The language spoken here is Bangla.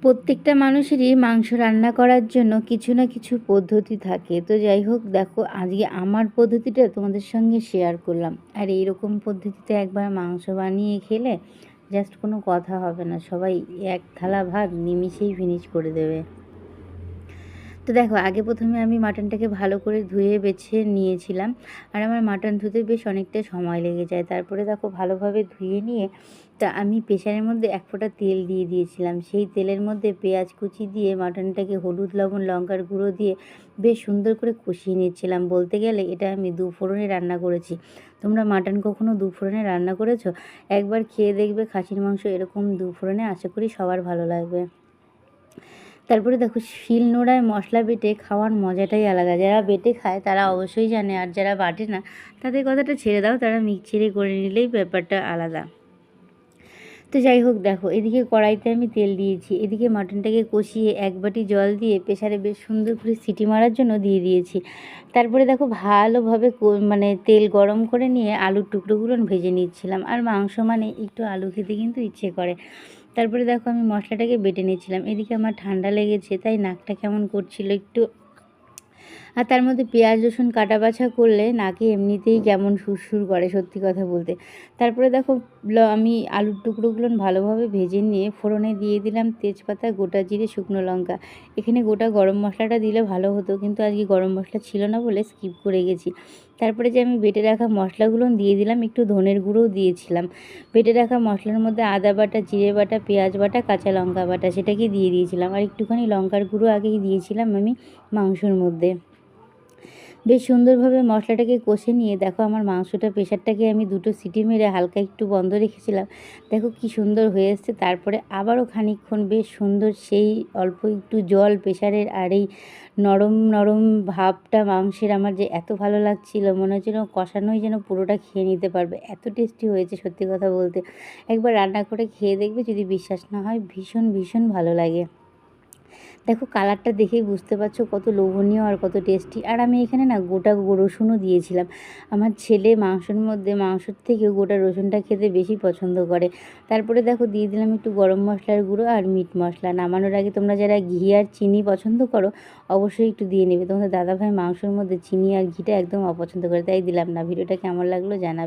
প্রত্যেকটা মানুষেরই মাংস রান্না করার জন্য কিছু না কিছু পদ্ধতি থাকে। তো যাই হোক, দেখো আজকে আমার পদ্ধতিটা তোমাদের সঙ্গে শেয়ার করলাম। আর এইরকম পদ্ধতিতে একবার মাংস বানিয়ে খেলে জাস্ট কোনো কথা হবে না, সবাই এক থালা ভাত নিমিষেই ফিনিশ করে দেবে। তো দেখো, আগে প্রথমে আমি মাটনটাকে ভালো করে ধুয়ে বেছে নিয়েছিলাম। আর আমার মাটন ধুতে বেশ অনেকটা সময় লেগে যায়। তারপরে দেখো ভালোভাবে ধুয়ে নিয়ে তা আমি প্রেসারের মধ্যে এক ফোঁটা তেল দিয়ে দিয়েছিলাম। সেই তেলের মধ্যে পেঁয়াজ কুচি দিয়ে মাটনটাকে হলুদ লবণ লঙ্কার গুঁড়ো দিয়ে বেশ সুন্দর করে কষিয়ে নিচ্ছিলাম। বলতে গেলে এটা আমি দু ফোড়নে রান্না করেছি। তোমরা মাটন কখনো দু ফোড়নে রান্না করেছো? একবার খেয়ে দেখবে খাসির মাংস এরকম দু ফোড়নে, আশা করি সবার ভালো লাগবে। তারপরে দেখো, শিলনোড়ায় মশলা বেটে খাওয়ার মজাটাই আলাদা। যারা বেটে খায় তারা অবশ্যই জানে, আর যারা বাটে না তাদের কথাটা ছেড়ে দাও, তারা মিক্সিতে করে নিলেই ব্যাপারটা আলাদা। তো যাই হোক, দেখো এদিকে কড়াইতে আমি তেল দিয়েছি, এদিকে মাটনটাকে কষিয়ে এক বাটি জল দিয়ে প্রেসারে বেশ সুন্দর করে সিটি মারার জন্য দিয়ে দিয়েছি। তারপরে দেখো ভালোভাবে মানে তেল গরম করে নিয়ে আলুর টুকরোগুলো ভেজে নিচ্ছিলাম। আর মাংস মানে একটু আলু খেতে কিন্তু ইচ্ছে করে। তারপরে দেখো আমি মশলাটাকে বেটে নিচ্ছিলাম। এদিকে আমার ঠান্ডা লেগেছে, তাই নাকটা কেমন করছিল একটু। আর তার মধ্যে পেঁয়াজ রসুন কাটা বাছা করলে নাকে এমনিতেই কেমন সুরসুর করে, সত্যি কথা বলতে। তারপরে দেখো আমি আলুর টুকরোগুলো ভালোভাবে ভেজে নিয়ে ফোড়নে দিয়ে দিলাম তেজপাতা, গোটা জিরে, শুকনো লঙ্কা। এখানে গোটা গরম মশলাটা দিলে ভালো হতো, কিন্তু আজকে গরম মশলা ছিল না বলে স্কিপ করে গেছি। তারপরে যে আমি বেটে রাখা মশলাগুলো দিয়ে দিলাম, একটু ধনের গুঁড়োও দিয়েছিলাম। বেটে রাখা মশলার মধ্যে আদা বাটা, জিরে বাটা, পেঁয়াজ বাটা, কাঁচা লঙ্কা বাটা সেটাকে দিয়ে দিয়েছিলাম। আর একটুখানি লঙ্কার গুঁড়ো আগেই দিয়েছিলাম আমি মাংসর মধ্যে। বেশ সুন্দরভাবে মশলাটাকে কষে নিয়ে দেখো আমার মাংসটা, প্রেশারটাকে আমি দুটো সিটি মেরে হালকা একটু বন্ধ রেখেছিলাম। দেখো কি সুন্দর হয়ে এসছে। তারপরে আবারও খানিকক্ষণ বেশ সুন্দর সেই অল্প একটু জল প্রেশারের, আর এই নরম নরম ভাবটা মাংসের আমার যে এত ভালো লাগছিল, মনে হচ্ছিল কষানোই যেন পুরোটা খেয়ে নিতে পারবে, এত টেস্টি হয়েছে সত্যি কথা বলতে। একবার রান্না করে খেয়ে দেখবে, যদি বিশ্বাস না হয় ভীষণ ভীষণ ভালো লাগে। দেখো কালারটা দেখেই বুঝতে পারছো কত লোভনীয় আর কত টেস্টি। আর আমি এখানে না গোটা রসুনও দিয়েছিলাম। আমার ছেলে মাংসের মধ্যে মাংসর থেকেও গোটা রসুনটা খেতে বেশি পছন্দ করে। তারপরে দেখো দিয়ে দিলাম একটু গরম মশলার গুঁড়ো আর মিট মশলা। নামানোর আগে তোমরা যারা ঘি আর চিনি পছন্দ করো অবশ্যই একটু দিয়ে নেবে। তোমাদের দাদাভাই মাংসের মধ্যে চিনি আর ঘিটা একদম অপছন্দ করে, তাই দিলাম না। ভিডিওটা কেমন লাগলো জানাবে।